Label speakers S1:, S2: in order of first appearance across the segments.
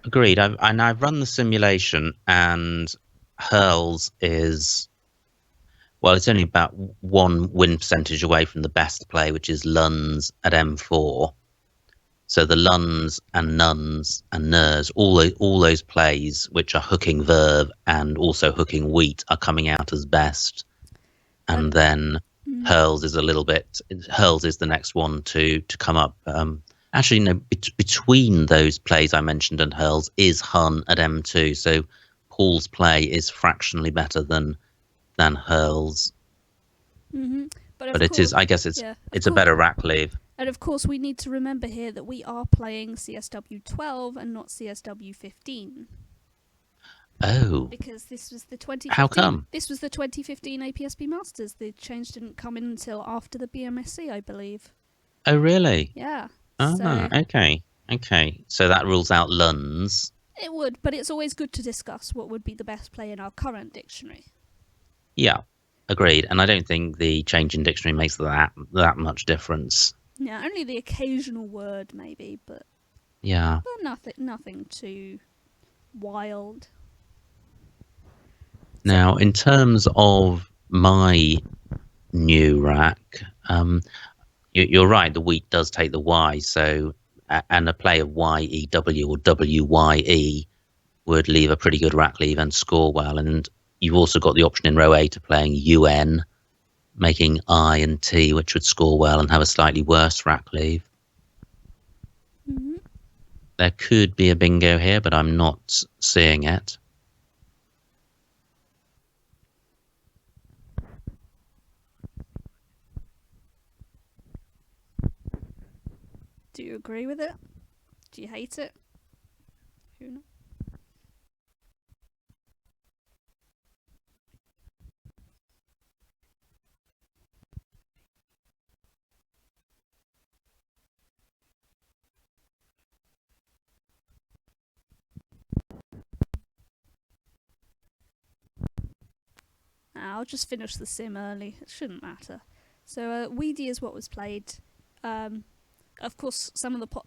S1: Agreed. I've run the simulation, and hurls is, well, it's only about one win percentage away from the best play, which is Luns at M4. So the Luns and Nuns and Nurs, all those plays which are hooking verve and also hooking wheat are coming out as best. And then hurls is a little bit. Hurls is the next one to come up. Actually, no. Between those plays I mentioned and hurls is Hun at M2. So Paul's play is fractionally better than hurls. But it is. I guess it's a better rack leave.
S2: And of course, we need to remember here that we are playing CSW 12 and not CSW 15.
S1: Oh.
S2: Because this was the 2015.
S1: How come?
S2: This was the 2015 APSP Masters. The change didn't come in until after the BMSC, I believe.
S1: Oh, really?
S2: Yeah.
S1: Okay. So that rules out Luns.
S2: It would, but it's always good to discuss what would be the best play in our current dictionary.
S1: Yeah, agreed. And I don't think the change in dictionary makes that much difference.
S2: Yeah, only the occasional word maybe, but
S1: yeah,
S2: but nothing too wild.
S1: Now, in terms of my new rack, you're right. The wheat does take the Y, so and a play of YEW or WYE would leave a pretty good rack leave and score well. And you've also got the option in row A to playing UN, making I and T, which would score well and have a slightly worse rack leave. There could be a bingo here, but I'm not seeing it.
S2: Do you agree with it? Do you hate it? Who knows? I'll just finish the sim early. It shouldn't matter. So Weedy is what was played. Of course,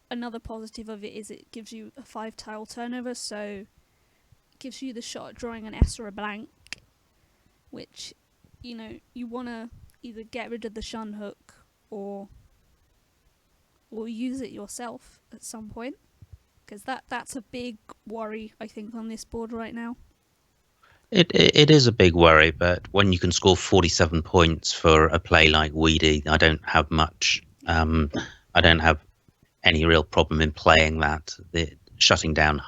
S2: another positive of it is it gives you a 5-tile turnover, so it gives you the shot at drawing an S or a blank, which, you want to either get rid of the shun hook or use it yourself at some point, because that's a big worry, I think, on this board right now.
S1: It is a big worry, but when you can score 47 points for a play like Weedy, I don't have much. I don't have any real problem in playing that. Shutting down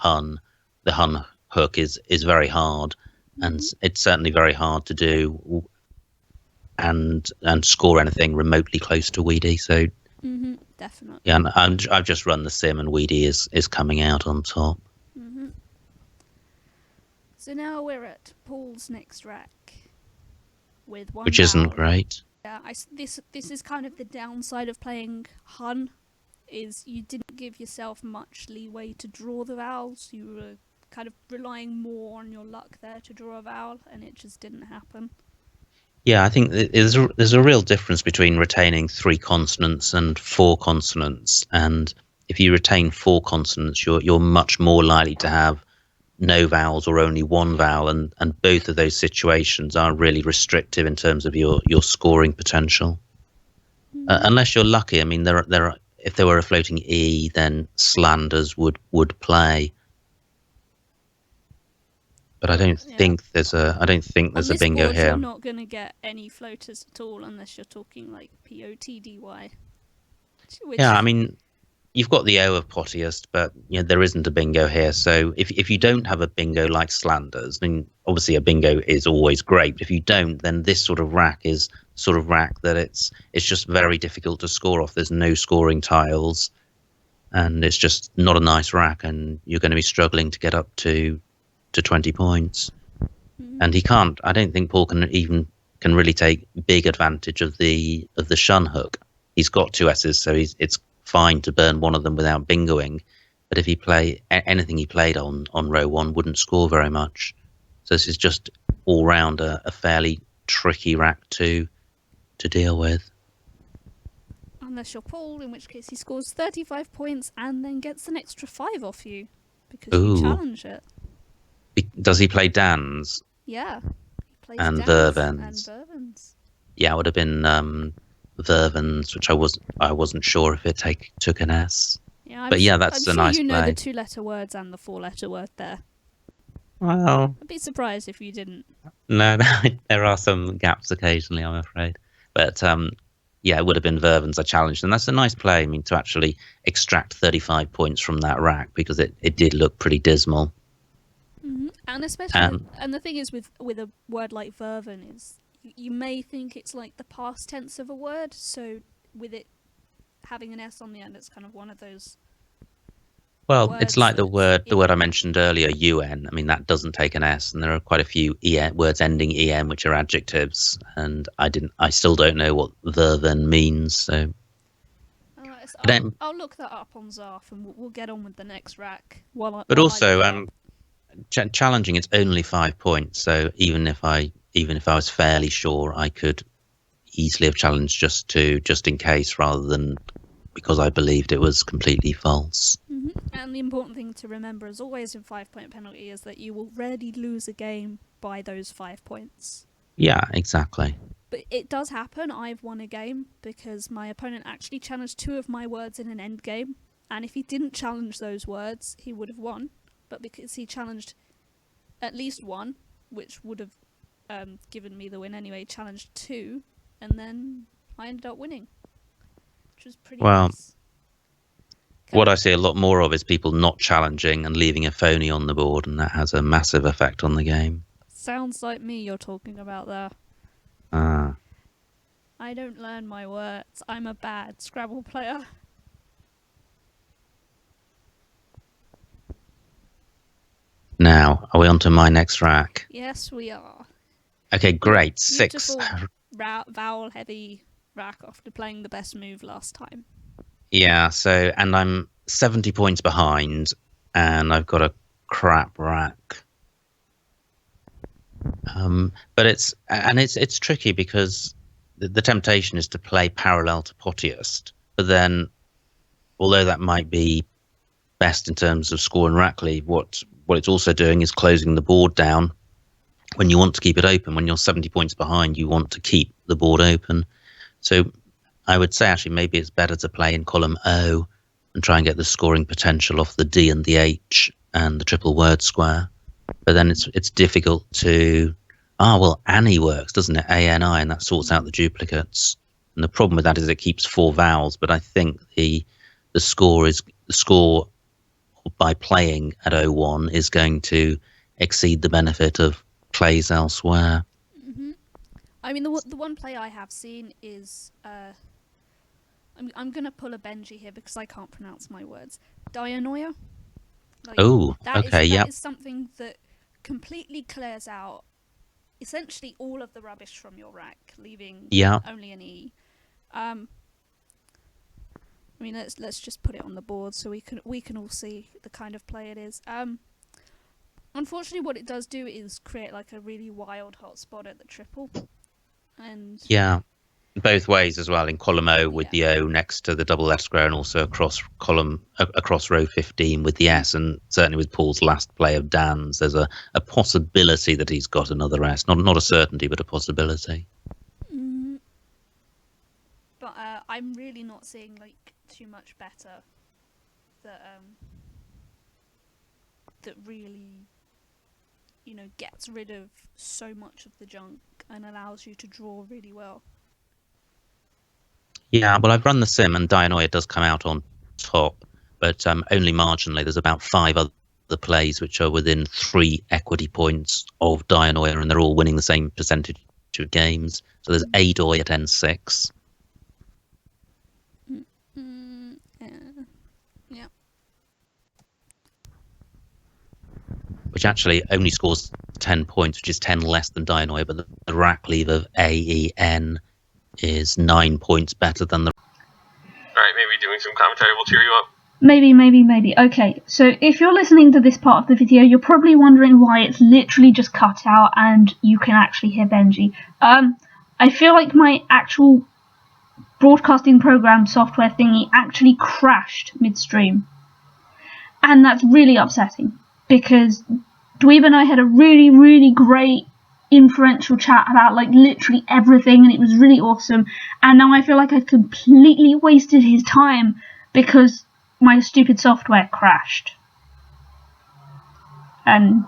S1: the Hun hook is very hard, and it's certainly very hard to do and score anything remotely close to Weedy. So
S2: definitely.
S1: Yeah, and I've just run the sim, and Weedy is coming out on top.
S2: So now we're at Paul's next rack with one
S1: which isn't great.
S2: Yeah, this is kind of the downside of playing Hun, is you didn't give yourself much leeway to draw the vowels. You were kind of relying more on your luck there to draw a vowel, and it just didn't happen.
S1: Yeah, I think there's a real difference between retaining 3 consonants and 4 consonants. And if you retain 4 consonants, you're much more likely to have no vowels or only one vowel, and both of those situations are really restrictive in terms of your scoring potential. Unless you're lucky. I mean, there are if there were a floating E, then slanders would play. But I don't think there's a bingo
S2: board,
S1: here.
S2: You're not going to get any floaters at all unless you're talking like POTDY.
S1: Yeah, I mean, you've got the O of pottiest, but there isn't a bingo here. So if you don't have a bingo like slanders, then obviously a bingo is always great. If you don't, then this sort of rack is sort of rack that it's just very difficult to score off. There's no scoring tiles, and it's just not a nice rack, and you're going to be struggling to get up to 20 points. And he can't. I don't think Paul can really take big advantage of the shun hook. He's got 2 S's, so it's fine to burn one of them without bingoing. But if he anything he played on row 1 wouldn't score very much. So this is just all round a fairly tricky rack to deal with.
S2: Unless you're Paul, in which case he scores 35 points and then gets an extra 5 off you because you challenge it.
S1: Does he play Dans?
S2: Yeah, he plays
S1: and
S2: Dans
S1: Vervens.
S2: and Vervens.
S1: Yeah, it would have been Vervens, which I wasn't sure if it took an S.
S2: Yeah,
S1: but yeah, that's
S2: I'm
S1: a nice
S2: sure you know
S1: play.
S2: the 2-letter words and the 4-letter word there.
S1: Well,
S2: I'd be surprised if you didn't.
S1: No, there are some gaps occasionally, I'm afraid. But yeah, it would have been Vervens I challenged, and that's a nice play. I mean, to actually extract 35 points from that rack, because it did look pretty dismal.
S2: Mm-hmm. And especially, and the thing is with a word like Verven is you may think it's like the past tense of a word, so with it having an S on the end, it's kind of one of those.
S1: Well, it's like the word I mentioned earlier, UN. I mean, that doesn't take an S, and there are quite a few words ending en which are adjectives, and I still don't know what Verven means. So
S2: I'll look that up on Zarf, and we'll get on with the next rack.
S1: Challenging, it's only 5 points, so even if I was fairly sure, I could easily have challenged just in case, rather than because I believed it was completely false.
S2: Mm-hmm. And the important thing to remember, as always in 5-point penalty, is that you will rarely lose a game by those 5 points.
S1: Yeah, exactly.
S2: But it does happen. I've won a game because my opponent actually challenged 2 of my words in an end game, and if he didn't challenge those words, he would have won. But because he challenged at least 1, which would have given me the win anyway, he challenged 2, and then I ended up winning, which was pretty nice.
S1: What I see a lot more of is people not challenging and leaving a phony on the board, and that has a massive effect on the game.
S2: Sounds like me you're talking about there. I don't learn my words. I'm a bad Scrabble player.
S1: Now, are we on to my next rack?
S2: Yes, we are.
S1: Okay, great. 6.
S2: Vowel-heavy rack after playing the best move last time.
S1: Yeah, and I'm 70 points behind, and I've got a crap rack. But it's tricky because the temptation is to play parallel to Pottiest, but then, although that might be best in terms of score and rack lead, what it's also doing is closing the board down when you want to keep it open. When you're 70 points behind, you want to keep the board open. So I would say actually maybe it's better to play in column O and try and get the scoring potential off the D and the H and the triple word square. But then it's difficult to... Annie works, doesn't it? ANI, and that sorts out the duplicates. And the problem with that is it keeps 4 vowels, but I think the score by playing at 01 is going to exceed the benefit of plays elsewhere.
S2: Mm-hmm. I mean, the one play I have seen is... I'm going to pull a Bnjy here because I can't pronounce my words. Dianoia. That is something that completely clears out essentially all of the rubbish from your rack, leaving only an E. I mean, let's just put it on the board so we can all see the kind of play it is. Unfortunately, what it does do is create like a really wild hot spot at the triple, and
S1: both ways as well, in column O with the O next to the double S square, and also across row 15 with the S. And certainly with Paul's last play of Dan's, there's a possibility that he's got another S. Not a certainty, but a possibility.
S2: But I'm really not seeing like too much better that really, gets rid of so much of the junk and allows you to draw really well.
S1: Yeah, well, I've run the sim, and Dianoia does come out on top, but only marginally. There's about 5 other plays which are within 3 equity points of Dianoia, and they're all winning the same percentage of games. So there's Adoi at N6.
S2: Yeah.
S1: Which actually only scores 10 points, which is 10 less than Dianoia, but the rack leave of AEN is 9 points better than the...
S3: Alright, maybe doing some commentary will cheer you up.
S4: Maybe. Okay, so if you're listening to this part of the video, you're probably wondering why it's literally just cut out and you can actually hear Bnjy. I feel like my actual broadcasting program software thingy actually crashed midstream. And that's really upsetting, because Dweeb and I had a really, really great inferential chat about like literally everything, and it was really awesome. And now I feel like I've completely wasted his time because my stupid software crashed. And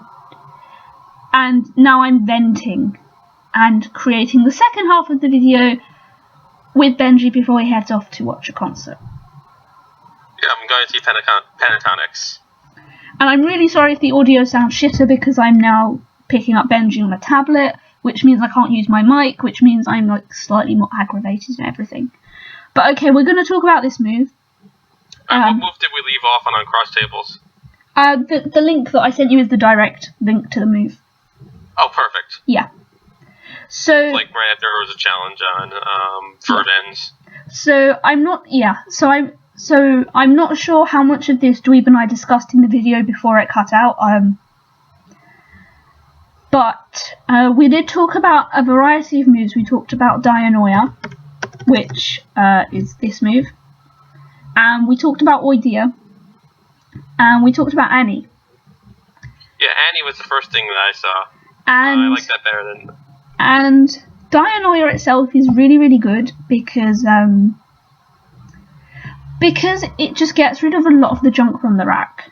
S4: now I'm venting and creating the second half of the video with Bnjy before he heads off to watch a concert.
S3: Yeah, I'm going to see Pentatonics.
S4: And I'm really sorry if the audio sounds shitter, because I'm now picking up Bnjy on a tablet, which means I can't use my mic, which means I'm like slightly more aggravated and everything. But okay, we're going to talk about this move.
S3: What move did we leave off on cross tables?
S4: The link that I sent you is the direct link to the move.
S3: Oh, perfect.
S4: Yeah. So
S3: like right after there was a challenge on Third Ends.
S4: So I'm not sure how much of this Dweeb and I discussed in the video before it cut out. But we did talk about a variety of moves. We talked about Dianoia, which is this move, and we talked about Oidea, and we talked about Annie.
S3: Yeah, Annie was the first thing that I saw.
S4: And
S3: I like that better than.
S4: And Dianoia itself is really, really good because it just gets rid of a lot of the junk from the rack,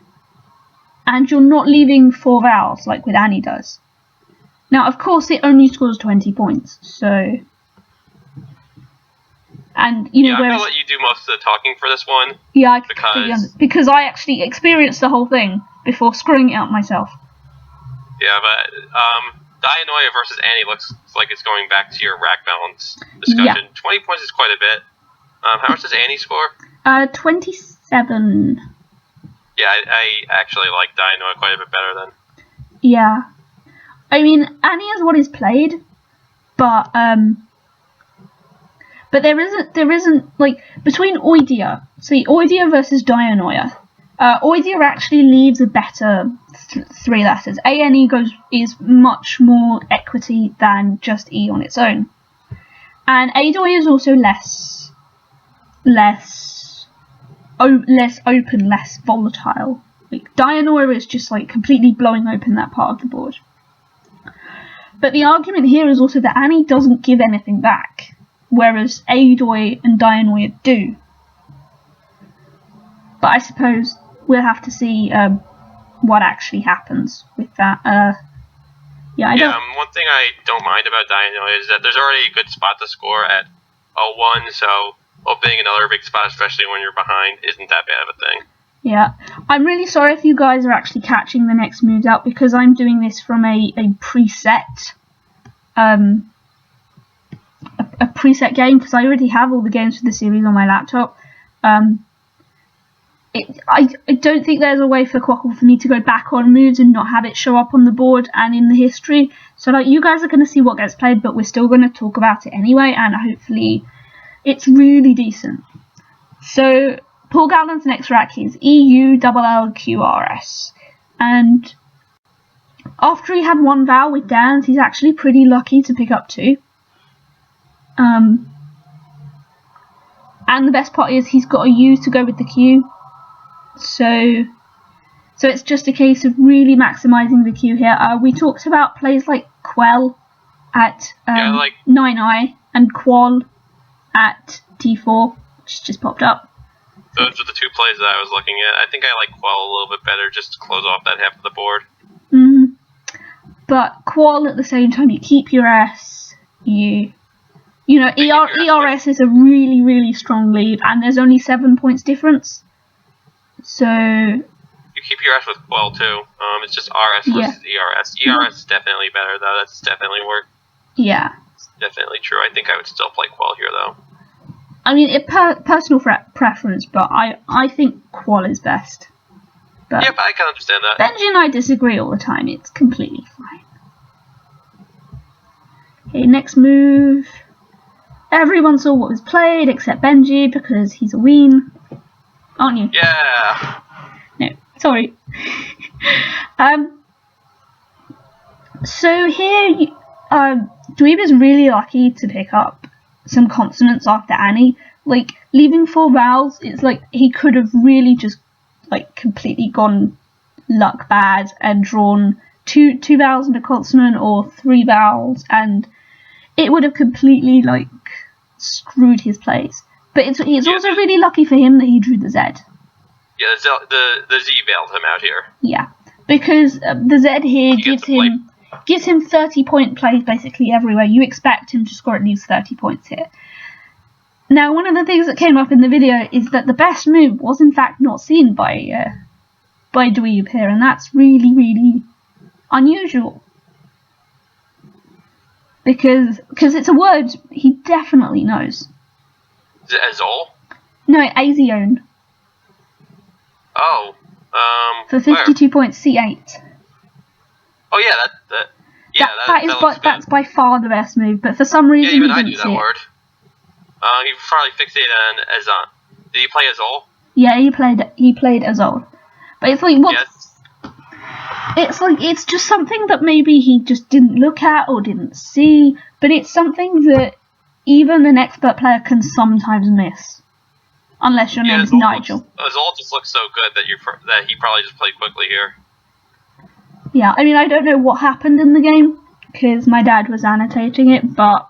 S4: and you're not leaving 4 vowels like with Annie does. Now, of course, it only scores 20 points, so. And you know,
S3: I'm gonna let you do most of the talking for this one.
S4: Yeah, because I actually experienced the whole thing before screwing it up myself.
S3: Yeah, but Dianoia versus Annie looks like it's going back to your rack balance discussion.
S4: Yeah.
S3: 20 points is quite a bit. How much does Annie score?
S4: 27.
S3: Yeah, I actually like Dianoia quite a bit better than.
S4: Yeah, I mean, Annie is what is played, but there isn't like between Oidea. See, Oidea versus Dianoia. Oidea actually leaves a better 3 letters. ANE is much more equity than just E on its own, and Adoi is also less open, less volatile. Like Dianoia is just like completely blowing open that part of the board. But the argument here is also that Annie doesn't give anything back, whereas Adoi and Dianoia do. But I suppose we'll have to see what actually happens with that.
S3: One thing I don't mind about Dianoia is that there's already a good spot to score at 1, so opening another big spot, especially when you're behind, isn't that bad of a thing.
S4: Yeah, I'm really sorry if you guys are actually catching the next moves out, because I'm doing this from a preset a preset game, because I already have all the games for the series on my laptop. I don't think there's a way for Quackle for me to go back on moves and not have it show up on the board and in the history. So like, you guys are going to see what gets played, but we're still going to talk about it anyway, and hopefully it's really decent. So Paul Gallen's next rack is EULLQRS, and after he had 1 vowel with Dan's, he's actually pretty lucky to pick up 2. And the best part is he's got a U to go with the Q, so it's just a case of really maximising the Q here. We talked about plays like Quell at 9i and Qual at D4, which just popped up.
S3: Those are the 2 plays that I was looking at. I think I like Quell a little bit better just to close off that half of the board.
S4: But Qual at the same time, you keep your S, you know, ERS is a really, really strong lead, and there's only 7 points difference. So
S3: you keep your S with Quell too. It's just RS versus ERS. ERS is definitely better though. That's definitely work.
S4: Yeah.
S3: It's definitely true. I think I would still play Quell here though.
S4: I mean, personal preference, but I think Qual is best. But
S3: yeah, but I can understand that.
S4: Bnjy and I disagree all the time. It's completely fine. Okay, next move. Everyone saw what was played except Bnjy because he's a ween, aren't you?
S3: Yeah.
S4: No, sorry. So here, Dweeb is really lucky to pick up some consonants after Annie. Like, leaving 4 vowels, it's like he could have really just like completely gone luck bad and drawn two vowels and a consonant or 3 vowels, and it would have completely like screwed his plays. But it's also really lucky for him that he drew the Z.
S3: Yeah, the Z bailed him out here.
S4: Yeah, because the Z here gives him 30-point plays basically everywhere. You expect him to score at least 30 points here. Now, one of the things that came up in the video is that the best move was in fact not seen by Dweeb here, and that's really, really unusual. Because it's a word he definitely knows.
S3: Is it Azol?
S4: No, Azione.
S3: Oh,
S4: for 52 points, C8.
S3: Oh yeah,
S4: that's by far the best move, but for some reason
S3: even
S4: he
S3: I
S4: didn't
S3: knew
S4: see
S3: that
S4: it.
S3: word. He probably fixated on Azon. Did he play Azol?
S4: Yeah, he played Azol. But it's like it's just something that maybe he just didn't look at or didn't see, but it's something that even an expert player can sometimes miss. Unless your name's Nigel.
S3: Azol just looks so good that he probably just played quickly here.
S4: Yeah, I mean, I don't know what happened in the game, because my dad was annotating it, but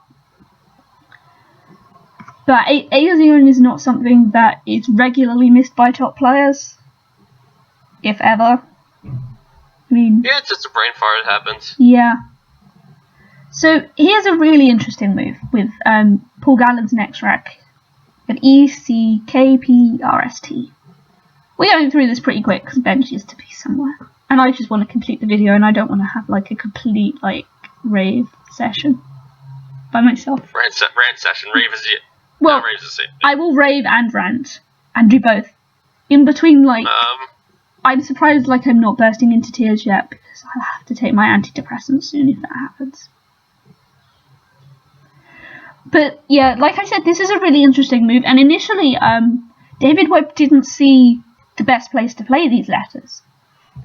S4: Azione is not something that is regularly missed by top players, if ever. I mean,
S3: yeah, it's just a brain fart, it happens.
S4: Yeah. So here's a really interesting move with Paul Gallen's next rack at ECKPRST. We're going through this pretty quick because Benji has to be somewhere. And I just want to complete the video, and I don't want to have like a complete like rave session by myself.
S3: Rant session. Rave is it.
S4: Well,
S3: rave's the same.
S4: I will rave and rant and do both. In between, like, I'm surprised like I'm not bursting into tears yet because I'll have to take my antidepressants soon if that happens. But yeah, like I said, this is a really interesting move, and initially David Webb didn't see the best place to play these letters.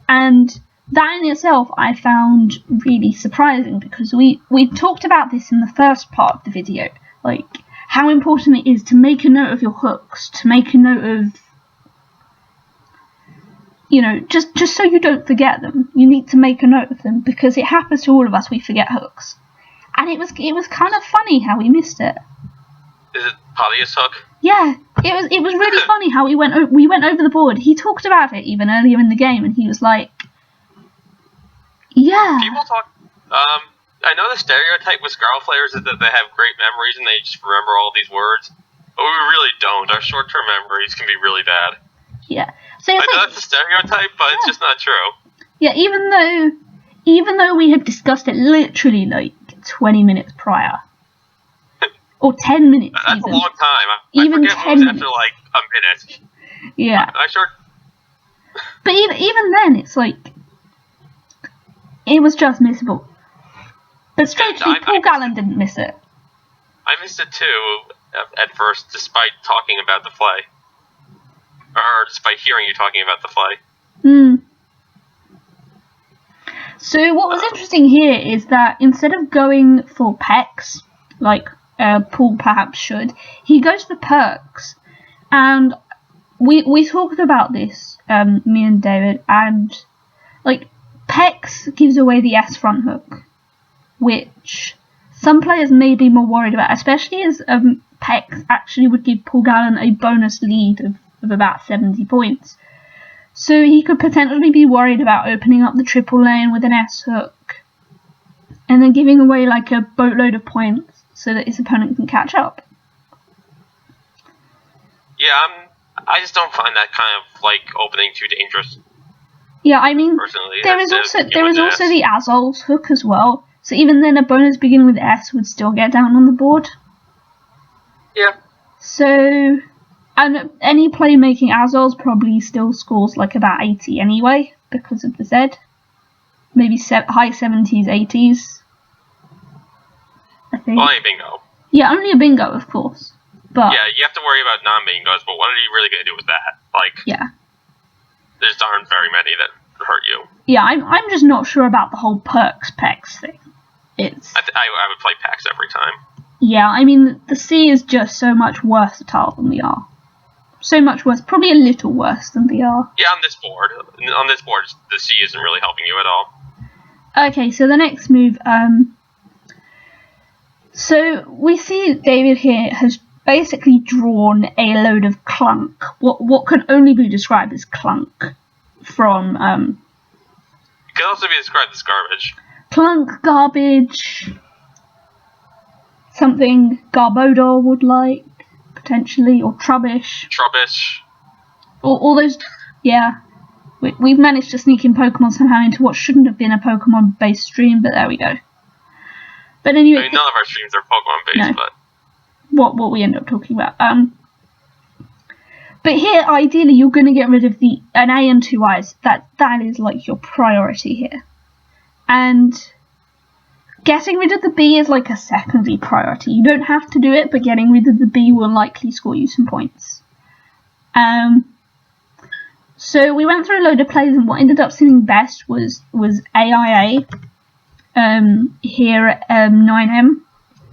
S4: And that in itself I found really surprising, because we talked about this in the first part of the video, like how important it is to make a note of your hooks, to make a note of, you know, just so you don't forget them. You need to make a note of them, because it happens to all of us, we forget hooks. And it was kind of funny how we missed it.
S3: Is it Padia's hook?
S4: Yeah, it was really funny how we went over the board. He talked about it even earlier in the game, and he was like, "Yeah."
S3: People talk. I know the stereotype with Scrabble players is that they have great memories and they just remember all these words, but we really don't. Our short-term memories can be really bad.
S4: Yeah. So
S3: I know that's a stereotype, but it's just not true.
S4: Yeah, even though we had discussed it literally like 20 minutes prior. Or 10 minutes.
S3: That's
S4: even.
S3: A long time. I
S4: Even
S3: forget
S4: 10
S3: moves
S4: minutes.
S3: after like a minute.
S4: Yeah.
S3: Sure.
S4: But even then, it's like, it was just missable. But strangely, Paul Gallen didn't miss it.
S3: I missed it too at first, despite talking about the play. Or despite hearing you talking about the play.
S4: So what was interesting here is that instead of going for pecs, like Paul perhaps should, he goes for perks. And we talked about this, me and David, and like pecs gives away the S front hook, which some players may be more worried about, especially as pecs actually would give Paul Gallen a bonus lead of about 70 points. So he could potentially be worried about opening up the triple lane with an S hook and then giving away like a boatload of points so that his opponent can catch up.
S3: Yeah, I just don't find that kind of like opening too dangerous.
S4: Yeah, I mean,
S3: personally,
S4: there is also the Azol's hook as well. So even then, a bonus beginning with S would still get down on the board.
S3: Yeah.
S4: So, and any play making Azol's probably still scores like about 80 anyway because of the Z. Maybe high 70s, 80s. I think.
S3: Well, only bingo.
S4: Yeah, only a bingo, of course. But
S3: yeah, you have to worry about non-bingos, but what are you really going to do with that? Like,
S4: yeah,
S3: there aren't very many that hurt you.
S4: Yeah, I'm just not sure about the whole perks pecs thing. It's
S3: I would play packs every time.
S4: Yeah, I mean the C is just so much versatile than the R. so much worse. Probably a little worse than the R.
S3: Yeah, on this board. On this board, the C isn't really helping you at all.
S4: Okay, so the next move. So we see David here has basically drawn a load of clunk. What can only be described as clunk from.
S3: It could also be described as garbage.
S4: Clunk, garbage. Something Garbodor would like, potentially, or Trubbish.
S3: Trubbish.
S4: All those, yeah. We've managed to sneak in Pokemon somehow into what shouldn't have been a Pokemon-based stream, but there we go. But anyway,
S3: I mean, none of our streams are Pokemon-based,
S4: no.
S3: but...
S4: What we end up talking about. But here, ideally, you're going to get rid of an A and 2 I's. That is, like, your priority here. And... getting rid of the B is like a secondary priority. You don't have to do it, but getting rid of the B will likely score you some points. So we went through a load of plays, and what ended up seeming best was AIA here at 9M,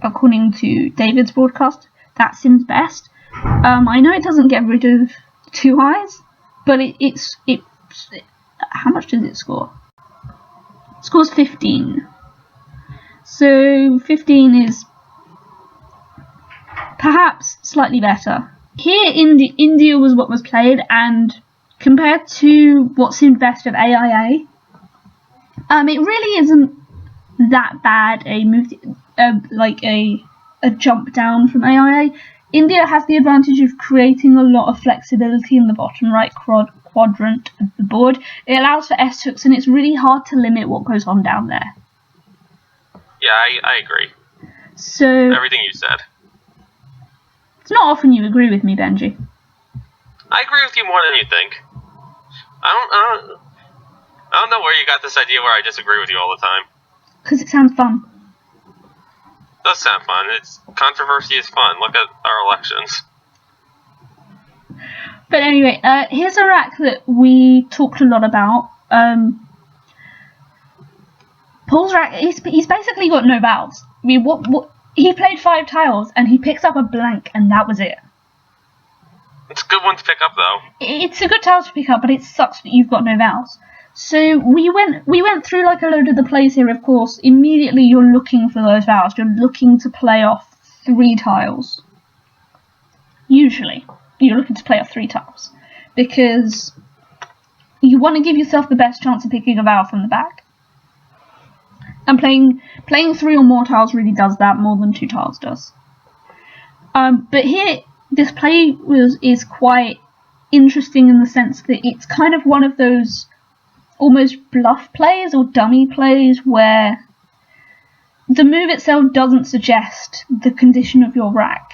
S4: according to David's broadcast. That seems best. I know it doesn't get rid of 2 I's, but it's how much does it score? It scores 15. So 15 is perhaps slightly better. Here, India was what was played, and compared to what seemed best of AIA, it really isn't that bad a move, like a jump down from AIA. India has the advantage of creating a lot of flexibility in the bottom right quadrant of the board. It allows for S-hooks, and it's really hard to limit what goes on down there.
S3: Yeah, I agree.
S4: So
S3: everything you said.
S4: It's not often you agree with me, Benji.
S3: I agree with you more than you think. I don't know where you got this idea where I disagree with you all the time.
S4: Because it sounds fun.
S3: It does sound fun. Controversy is fun. Look at our elections.
S4: But anyway, here's a rack that we talked a lot about. Paul's rack, he's basically got no vowels. I mean, what he played 5 tiles and he picks up a blank, and that was it.
S3: It's a good one to pick up, though.
S4: It's a good tile to pick up, but it sucks that you've got no vowels. So we went through like a load of the plays here. Of course, immediately you're looking for those vowels. You're looking to play off 3 tiles. Usually, you're looking to play off 3 tiles because you want to give yourself the best chance of picking a vowel from the back. And playing 3 or more tiles really does that more than 2 tiles does. But here, this play is quite interesting in the sense that it's kind of one of those almost bluff plays or dummy plays where the move itself doesn't suggest the condition of your rack.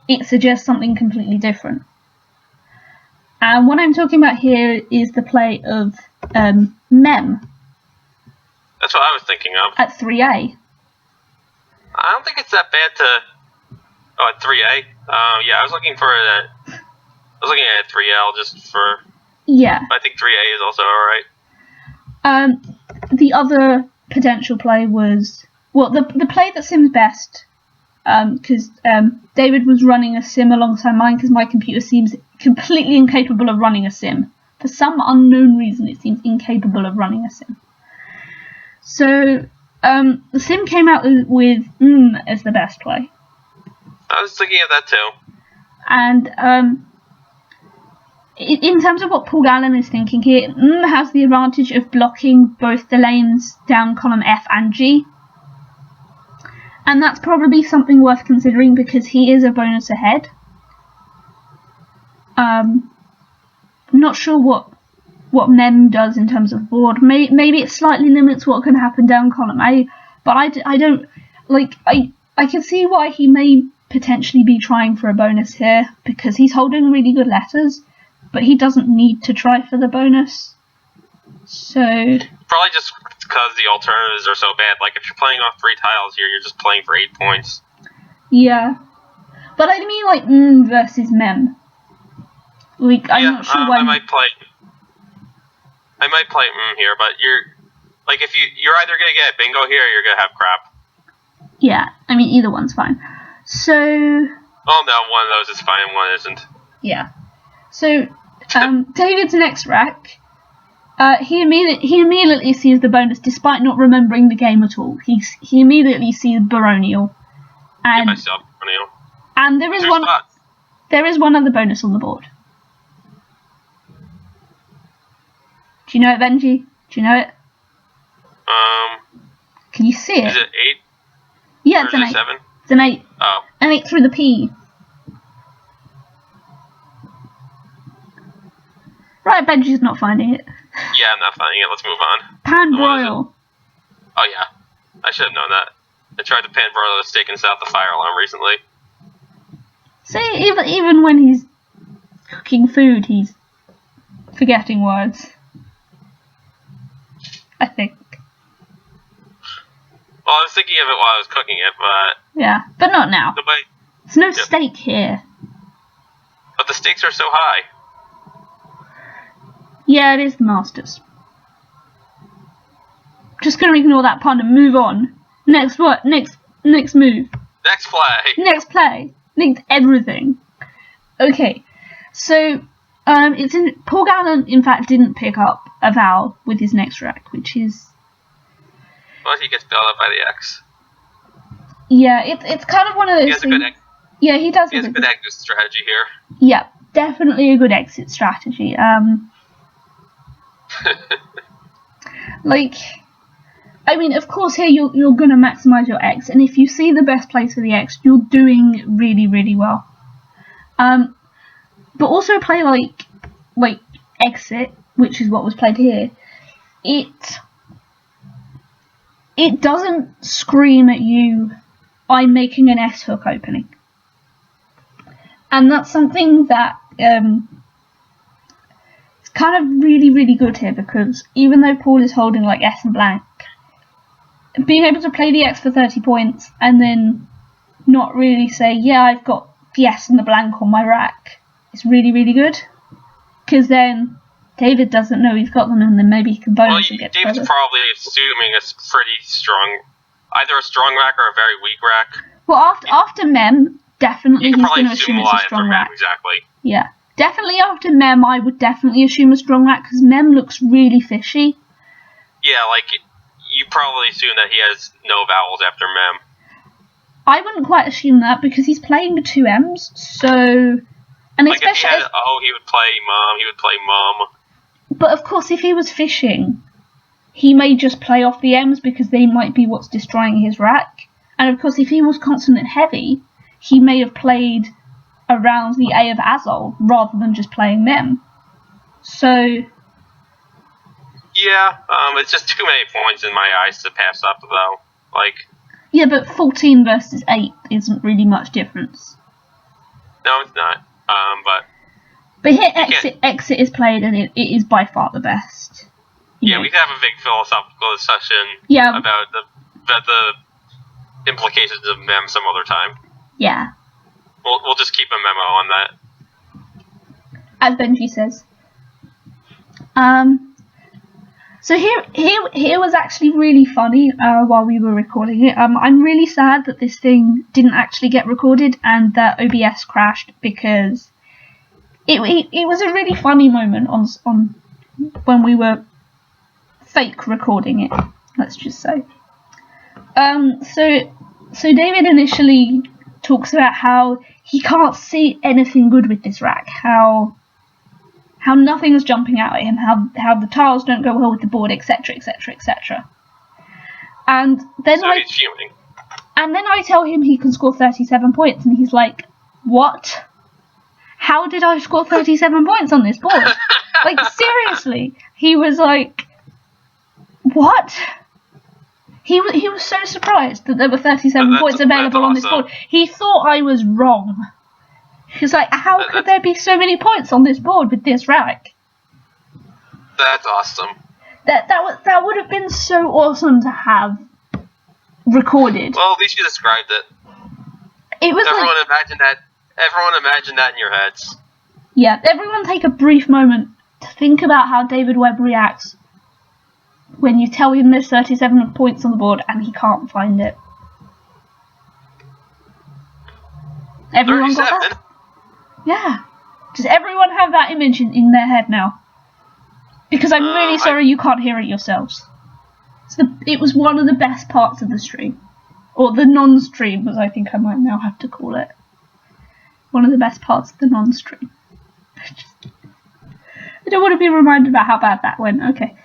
S4: It suggests something completely different. And what I'm talking about here is the play of Mem.
S3: That's what I was thinking of.
S4: At 3A.
S3: I don't think it's that bad to... Oh, at 3A? Yeah, I was looking at 3L just for...
S4: Yeah.
S3: I think 3A is also alright.
S4: The other potential play was... Well, the play that seems best, because David was running a sim alongside mine, because my computer seems completely incapable of running a sim. For some unknown reason, it seems incapable of running a sim. So, the sim came out with as the best play.
S3: I was thinking of that too.
S4: And, in terms of what Paul Gallen is thinking here, has the advantage of blocking both the lanes down column F and G. And that's probably something worth considering because he is a bonus ahead. Not sure what Mem does in terms of board. Maybe it slightly limits what can happen down column A, but I don't like. I can see why he may potentially be trying for a bonus here because he's holding really good letters, but he doesn't need to try for the bonus. So
S3: probably just because the alternatives are so bad. Like if you're playing off 3 tiles here, you're just playing for 8 points.
S4: Yeah, but I mean like versus Mem. Like I'm not sure why.
S3: I might play here, but you're like if you're either gonna get bingo here or you're gonna have crap.
S4: Yeah, I mean either one's fine. So.
S3: Oh no, one of those is fine and one isn't.
S4: Yeah. So, David's next rack, he immediately sees the bonus despite not remembering the game at all. He immediately sees baronial. And,
S3: myself, baronial.
S4: And there is one other bonus on the board. Do you know it, Bnjy? Do you know it? Can you see it?
S3: Is it 8?
S4: Yeah,
S3: or
S4: it's an 8.
S3: 7?
S4: It's an 8.
S3: Oh.
S4: An 8 through the P. Right, Bnjy's not finding it.
S3: Yeah, I'm not finding it. Let's move on.
S4: Pan-broil.
S3: Oh, yeah. I should have known that. I tried to pan-broil a steak and south the fire alarm recently.
S4: See, even when he's cooking food, he's forgetting words. I think.
S3: Well, I was thinking of it while I was cooking it, but...
S4: Yeah, but not now. There's no steak here.
S3: But the stakes are so high.
S4: Yeah, it is the Masters. Just gonna ignore that pun and move on. Next what? Next move.
S3: Next play.
S4: Next play. Next everything. Okay, so Paul Gallen in fact didn't pick up a vowel with his next rack, which is.
S3: Well, he gets bailed out by the X.
S4: Yeah, it's kind of one of those.
S3: He has a good exit.
S4: Yeah, he does.
S3: He has a good exit strategy here.
S4: Yeah, definitely a good exit strategy. Like, I mean, of course, here you're going to maximize your X, and if you see the best place for the X, you're doing really, really well. But also play like exit, which is what was played here. It doesn't scream at you, I'm making an S hook opening, and that's something that it's kind of really, really good here, because even though Paul is holding like S and blank, being able to play the X for 30 points and then not really say, yeah, I've got the S and the blank on my rack, is really, really good. Because then David doesn't know he's got them, and then maybe he can bonus and get
S3: David's
S4: further.
S3: probably assuming a pretty strong, either a strong rack or a very weak rack.
S4: Well, after Mem, definitely he's going to
S3: assume
S4: assume it's a strong rack.
S3: Exactly.
S4: Yeah. Definitely after Mem, I would definitely assume a strong rack, because Mem looks really fishy.
S3: Yeah, like, you probably assume that he has no vowels after Mem.
S4: I wouldn't quite assume that, because he's playing with 2 M's, so... And
S3: like
S4: especially,
S3: if he had he would play Mom, he would play Mum.
S4: But of course, if he was fishing, he may just play off the M's, because they might be what's destroying his rack. And of course, if he was consonant heavy, he may have played around the A of Azol, rather than just playing Mem. So...
S3: Yeah, it's just too many points in my eyes to pass up, though. Like...
S4: Yeah, but 14 versus 8 isn't really much difference.
S3: No, it's not.
S4: But here, exit is played, and it is by far the best.
S3: Yeah, we could have a big philosophical discussion about the implications of Mem some other time.
S4: Yeah.
S3: We'll just keep a memo on that.
S4: As Bnjy says. So here was actually really funny while we were recording it. I'm really sad that this thing didn't actually get recorded and that OBS crashed, because it was a really funny moment on when we were fake recording it, let's just say. So David initially talks about how he can't see anything good with this rack, how nothing's jumping out at him, how the tiles don't go well with the board, etc, etc, etc. And then
S3: he's fuming.
S4: And then I tell him he can score 37 points, and he's like, what? How did I score 37 points on this board? Like, seriously. He was like, what? He was so surprised that there were 37 points available on this board. He thought I was wrong. He's like, how could there be so many points on this board with this rack?
S3: That's awesome.
S4: That would have been so awesome to have recorded.
S3: Well, at least you described it. Everyone imagine that in your heads.
S4: Yeah, everyone take a brief moment to think about how David Webb reacts when you tell him there's 37 points on the board and he can't find it. Everyone
S3: 37?
S4: got that? Yeah. Does everyone have that image in their head now? Because I'm really sorry you can't hear it yourselves. It was one of the best parts of the stream. Or the non-stream, as I think I might now have to call it. One of the best parts of the non-stream. I don't want to be reminded about how bad that went. Okay.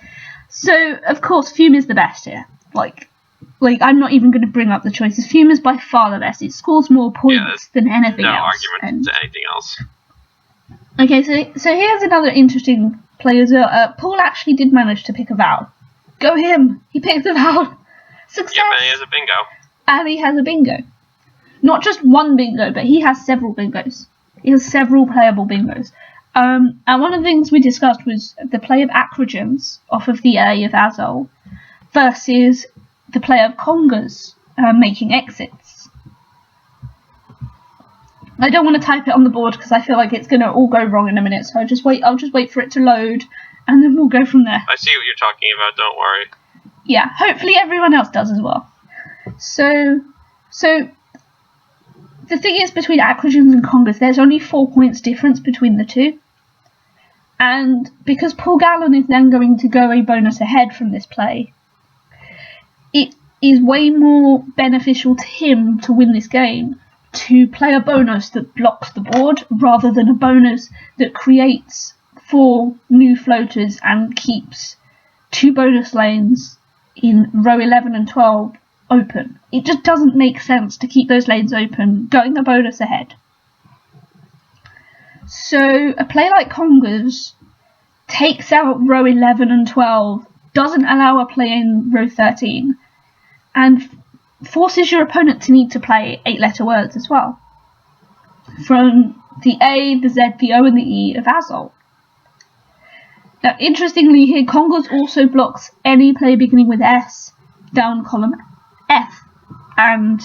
S4: So, of course, Fume is the best here. Like I'm not even going to bring up the choices. Fume is by far the best. It scores more points than anything else.
S3: No argument to anything else.
S4: Okay, so here's another interesting play as well. Paul actually did manage to pick a vowel. Go him! He picked a vowel. Success!
S3: Yep, and he has a bingo.
S4: And he has a bingo. Not just one bingo, but he has several bingos. He has several playable bingos. And one of the things we discussed was the play of acrogens off of the A of Azul versus the play of congas making exits. I don't want to type it on the board because I feel like it's going to all go wrong in a minute, so I'll just wait for it to load, and then we'll go from there.
S3: I see what you're talking about, don't worry.
S4: Yeah, hopefully everyone else does as well. So the thing is, between acrogens and congas, there's only 4 points difference between the two. And because Paul Gallen is then going to go a bonus ahead from this play, it is way more beneficial to him to win this game to play a bonus that blocks the board rather than a bonus that creates 4 new floaters and keeps 2 bonus lanes in row 11 and 12 open. It just doesn't make sense to keep those lanes open going a bonus ahead. So a play like congas takes out row 11 and 12, doesn't allow a play in row 13, and forces your opponent to need to play 8-letter words as well. From the A, the Z, the O and the E of Azul. Now interestingly here, congas also blocks any play beginning with S down column F. And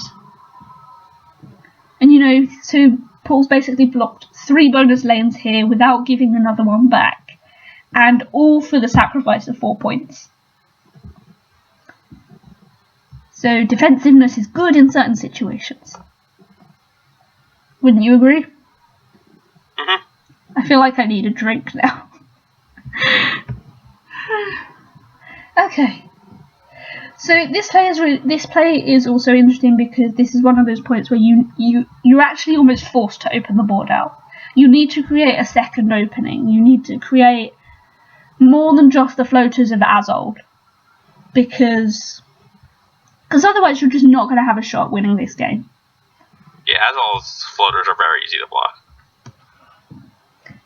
S4: you know, so Paul's basically blocked 3 bonus lanes here without giving another one back, and all for the sacrifice of 4 points. So defensiveness is good in certain situations. Wouldn't you agree?
S3: Mm-hmm.
S4: I feel like I need a drink now. Okay. So this play is also interesting because this is one of those points where you're actually almost forced to open the board out. You need to create a second opening. You need to create more than just the floaters of Azul, because otherwise you're just not going to have a shot winning this game.
S3: Yeah, Azul's floaters are very easy to block.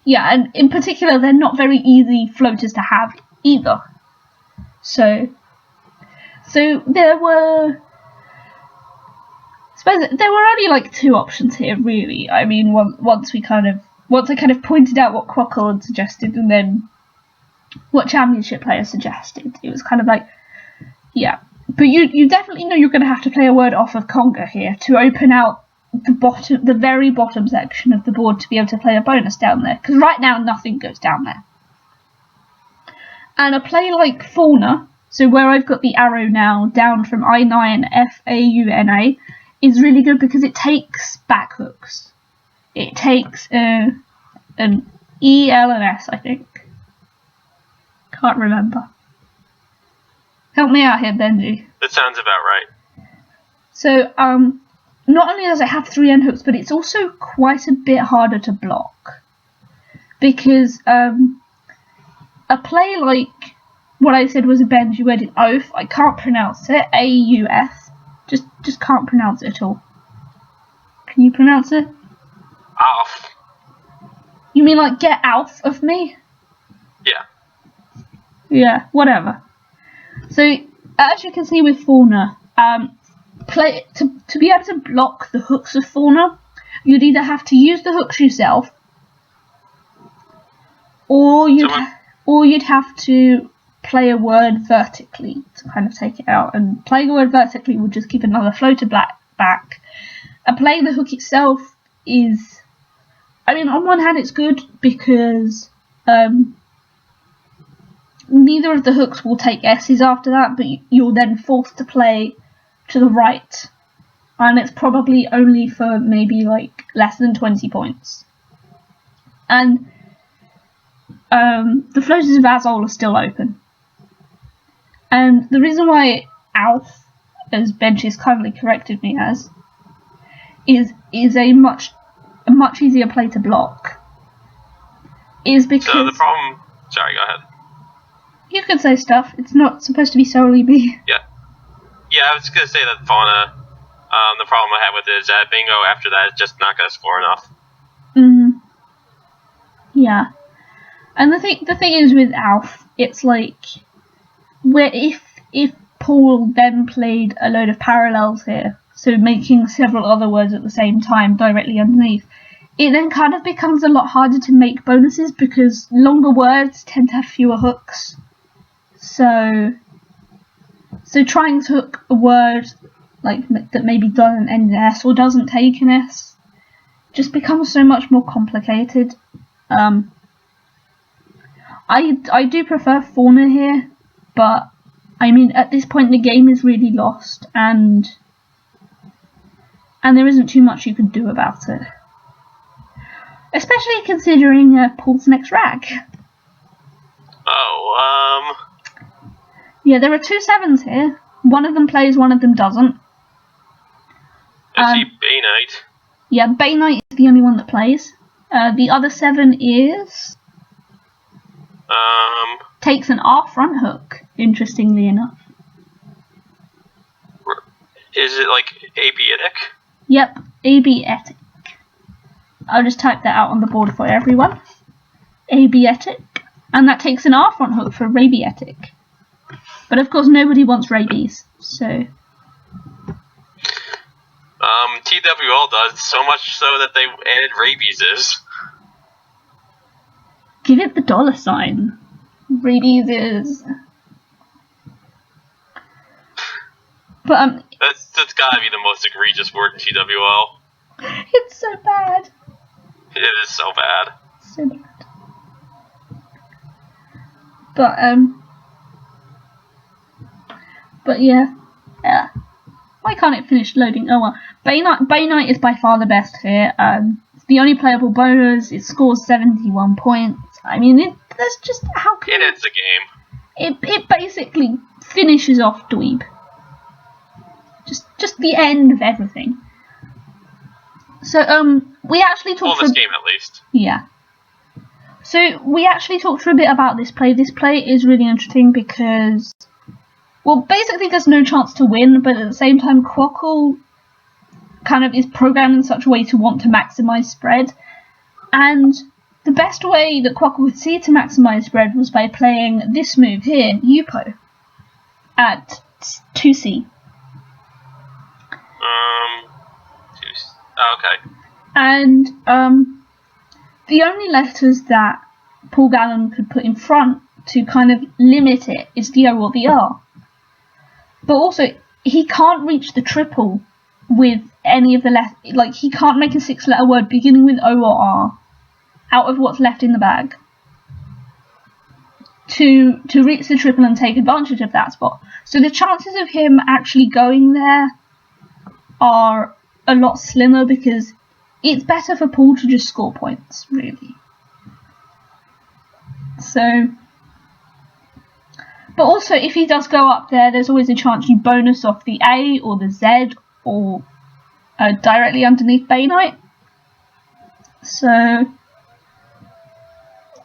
S4: Yeah, and in particular, they're not very easy floaters to have either. So there were only like 2 options here, really. I mean, once I kind of pointed out what Crockle had suggested, and then what championship players suggested, it was kind of like, yeah. But you definitely know you're going to have to play a word off of conga here to open out the very bottom section of the board to be able to play a bonus down there, because right now nothing goes down there. And a play like Fauna, so where I've got the arrow now down from I9 Fauna, is really good because it takes back hooks. It takes an E, L and S, I think. Can't remember. Help me out here, Bnjy.
S3: That sounds about right.
S4: So, not only does it have 3 end hooks, but it's also quite a bit harder to block. Because a play like what I said was a Bnjy word in oath, I can't pronounce it, A-U-F, just can't pronounce it at all. Can you pronounce it?
S3: Off.
S4: You mean like get out of me?
S3: Yeah.
S4: Yeah, whatever. So, as you can see with Fauna, to be able to block the hooks of Fauna, you'd either have to use the hooks yourself, or you'd have to play a word vertically to kind of take it out. And playing a word vertically would just give another floater back. And playing the hook itself is, I mean, on one hand it's good because neither of the hooks will take S's after that, but you're then forced to play to the right, and it's probably only for maybe like less than 20 points. And the floaters of Azul are still open. And the reason why Alf, as Benji has kindly corrected me as, is a much easier play to block, is because...
S3: So the problem... Sorry, go ahead.
S4: You can say stuff. It's not supposed to be solely me.
S3: Yeah. Yeah, I was going to say that Fauna, the problem I have with it is that Bingo after that is just not going to score enough.
S4: Yeah. And the thing is with Alf, it's like, where if Paul then played a load of parallels here, so making several other words at the same time directly underneath, it then kind of becomes a lot harder to make bonuses because longer words tend to have fewer hooks. So trying to hook a word like that maybe doesn't end in S or doesn't take an S just becomes so much more complicated. I do prefer Fauna here, but I mean at this point the game is really lost and there isn't too much you can do about it. Especially considering Paul's next rag.
S3: Oh,
S4: Yeah, there are 2 sevens here. One of them plays, one of them doesn't.
S3: I see Bay Knight.
S4: Yeah, Bay Knight is the only one that plays. The other 7 is... takes an R front hook, interestingly enough.
S3: Is it like Abietic?
S4: Yep, Abietic. I'll just type that out on the board for everyone. Abietic. And that takes an R front hook for Rabietic. But of course nobody wants rabies, so...
S3: TWL does, so much so that they added rabies.
S4: Give it the $sign. Rabies is... But
S3: That's gotta be the most egregious word in TWL.
S4: it's so bad.
S3: It is so bad.
S4: So bad. But yeah. Why can't it finish loading? Oh well. Bay Knight is by far the best here. It's the only playable bonus. It scores 71 points. I mean, that's just how can
S3: It ends the game.
S4: It basically finishes off Dweeb. Just the end of everything. So we actually talked
S3: Well, this game at least.
S4: Yeah. So we actually talked for a bit about this play. This play is really interesting because, well, basically there's no chance to win, but at the same time Quackle kind of is programmed in such a way to want to maximize spread. And the best way that Quackle could see to maximize spread was by playing this move here, Yupo, at 2C.
S3: Okay.
S4: And the only letters that Paul Gallen could put in front to kind of limit it is the O or the R. But also, he can't reach the triple with any of the letters. Like, he can't make a 6-letter word beginning with O or R out of what's left in the bag to reach the triple and take advantage of that spot. So the chances of him actually going there are a lot slimmer because it's better for Paul to just score points, really. So, but also if he does go up there, there's always a chance you bonus off the A or the Z or directly underneath Bay Knight. So,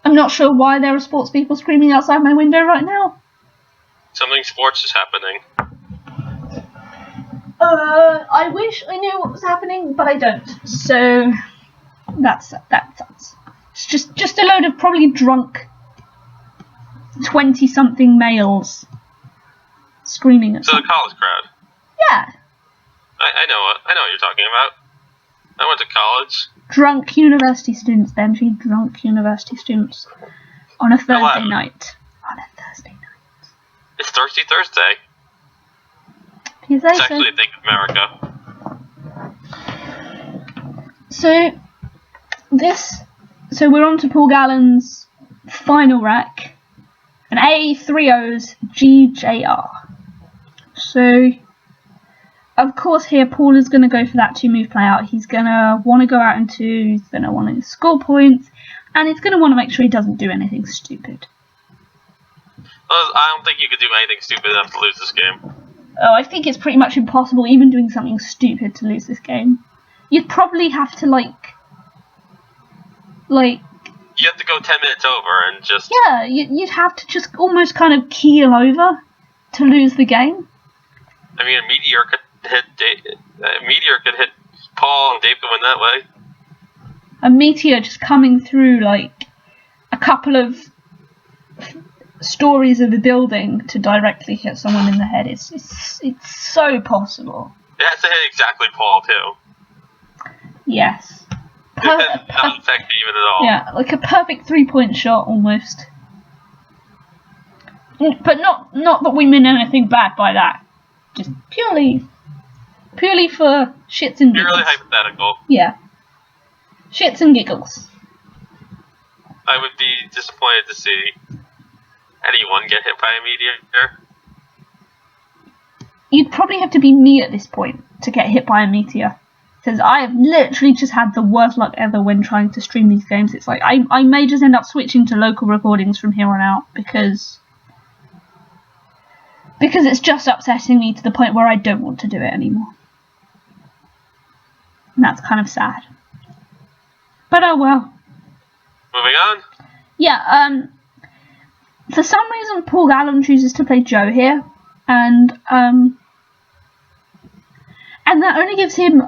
S4: I'm not sure why there are sports people screaming outside my window right now.
S3: Something sports is happening.
S4: I wish I knew what was happening, but I don't. So that sucks. It's just a load of probably drunk 20-something males screaming at
S3: So the college crowd.
S4: Yeah.
S3: I know what you're talking about. I went to college.
S4: Drunk university students, Benji. Drunk university students on a Thursday night.
S3: It's Thirsty Thursday.
S4: It's
S3: actually a thing in America.
S4: So we're on to Paul Gallen's final rack. An A, 3 O's, G, J, R. So, of course here Paul is going to go for that 2-move play out. He's going to want to go out in 2, he's going to want to score points, and it's going to want to make sure he doesn't do anything stupid.
S3: I don't think you could do anything stupid enough to lose this game.
S4: Oh, I think it's pretty much impossible, even doing something stupid, to lose this game. You'd probably have to, like...
S3: You have to go 10 minutes over and just...
S4: Yeah, you'd have to just almost kind of keel over to lose the game.
S3: I mean, a meteor could hit Paul and Dave could win that way.
S4: A meteor just coming through, like, a couple of stories of a building to directly hit someone in the head. It's so possible.
S3: It has to hit exactly Paul, too.
S4: Yes.
S3: Not affect even at all.
S4: Yeah, like a perfect 3-point shot, almost. But not that we mean anything bad by that. Just purely for shits and giggles.
S3: Purely hypothetical.
S4: Yeah. Shits and giggles.
S3: I would be disappointed to see anyone get hit by a meteor.
S4: You'd probably have to be me at this point to get hit by a meteor. Because I have literally just had the worst luck ever when trying to stream these games. It's like, I may just end up switching to local recordings from here on out, because it's just upsetting me to the point where I don't want to do it anymore. And that's kind of sad. But oh well.
S3: Moving on.
S4: Yeah, for some reason Paul Gallen chooses to play Joe here, and that only gives him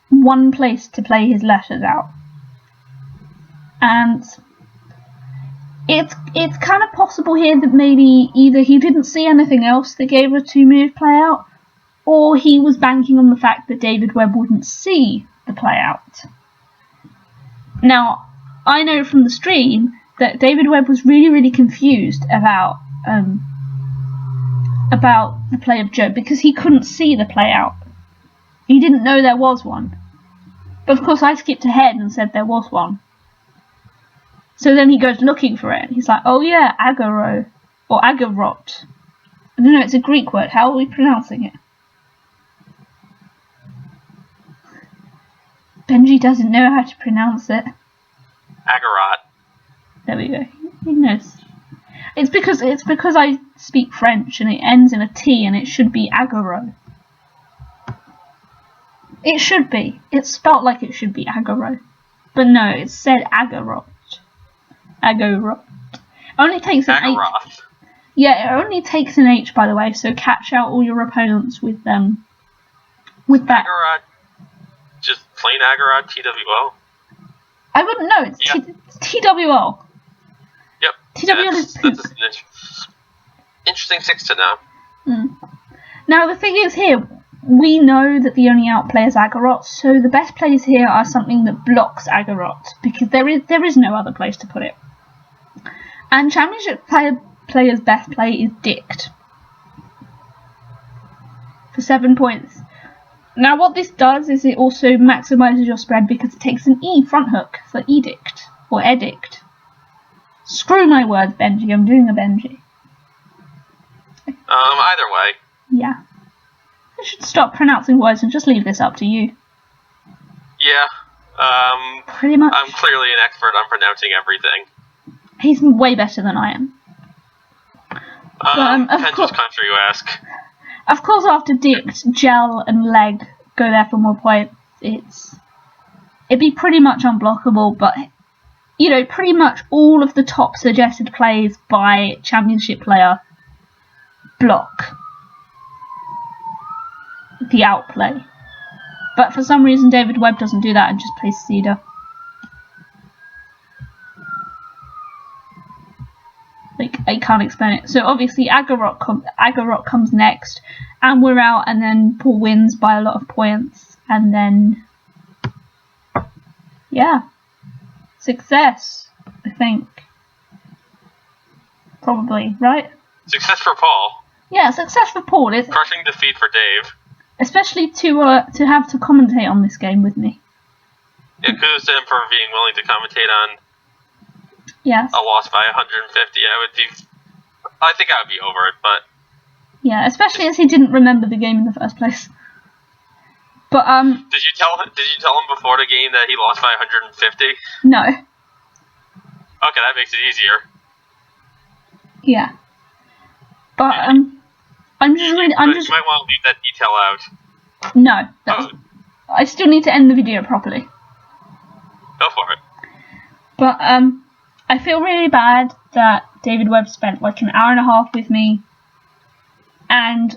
S4: one place to play his letters out. And it's kind of possible here that maybe either he didn't see anything else that gave a 2-move play out, or he was banking on the fact that David Webb wouldn't see the play out. Now, I know from the stream that David Webb was really, really confused about the play of Joe, because he couldn't see the play out. He didn't know there was one. But of course I skipped ahead and said there was one. So then he goes looking for it. He's like, oh yeah, agaro. Or agarot. I don't know, it's a Greek word. How are we pronouncing it? Benji doesn't know how to pronounce it.
S3: Agarot.
S4: There we go. He knows. It's because I speak French and it ends in a T and it should be agaro. It should be. It's spelt like it should be agaro. But no, it's said agarot. Agorot. Only takes an
S3: Agarot.
S4: H. Yeah, it only takes an H, by the way, so catch out all your opponents with that.
S3: Agarot. Just plain Agarot, TWO.
S4: I wouldn't know, it's TWO.
S3: Yep.
S4: TWO is poop.
S3: That's an interesting 6 to know.
S4: Now the thing is here, we know that the only out play is Agarot, so the best plays here are something that blocks Agarot, because there is no other place to put it. And Championship player's best play is Dict. For 7 points. Now what this does is it also maximises your spread because it takes an E front hook for Edict, or Edict. Screw my words, Benji, I'm doing a Benji.
S3: Either way.
S4: Yeah. I should stop pronouncing words and just leave this up to you.
S3: Yeah.
S4: Pretty much.
S3: I'm clearly an expert on pronouncing everything.
S4: He's way better than I am.
S3: Depends which country you ask.
S4: Of course, after Dict, Gel and Leg go there for more points. It'd be pretty much unblockable, but you know, pretty much all of the top suggested plays by Championship player block the outplay. But for some reason David Webb doesn't do that and just plays Cedar. Like, I can't explain it. So obviously Agarot comes next, and we're out, and then Paul wins by a lot of points, and then yeah, success, I think. Probably, right?
S3: Success for Paul.
S4: Yeah, success for Paul. It's
S3: crushing defeat for Dave.
S4: Especially to have to commentate on this game with me.
S3: Yeah, kudos to him for being willing to commentate on
S4: yes.
S3: a loss by 150. I think I would be over it, but
S4: yeah, especially as he didn't remember the game in the first place. But
S3: did you tell him before the game that he lost by 150?
S4: No.
S3: Okay, that makes it easier.
S4: Yeah. But I'm just
S3: You might want to leave that detail out.
S4: No, I still need to end the video properly.
S3: Go for it.
S4: But I feel really bad that David Webb spent like an hour and a half with me, and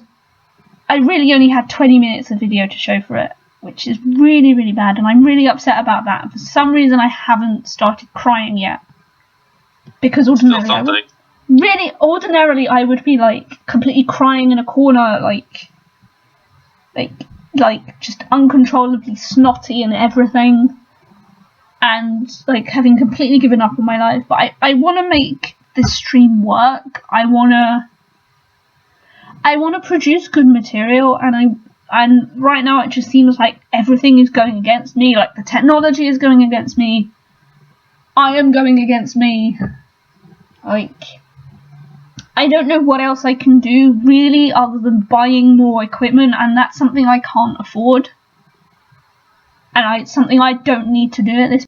S4: I really only had 20 minutes of video to show for it, which is really, really bad, and I'm really upset about that. And for some reason, I haven't started crying yet, because ordinarily I would be like completely crying in a corner, like just uncontrollably snotty and everything, and like having completely given up on my life. But I want to make this stream work. I want to produce good material, and right now it just seems like everything is going against me. Like the technology is going against me. I am going against me. Like, I don't know what else I can do really other than buying more equipment, and that's something I can't afford. And it's something I don't need to do at this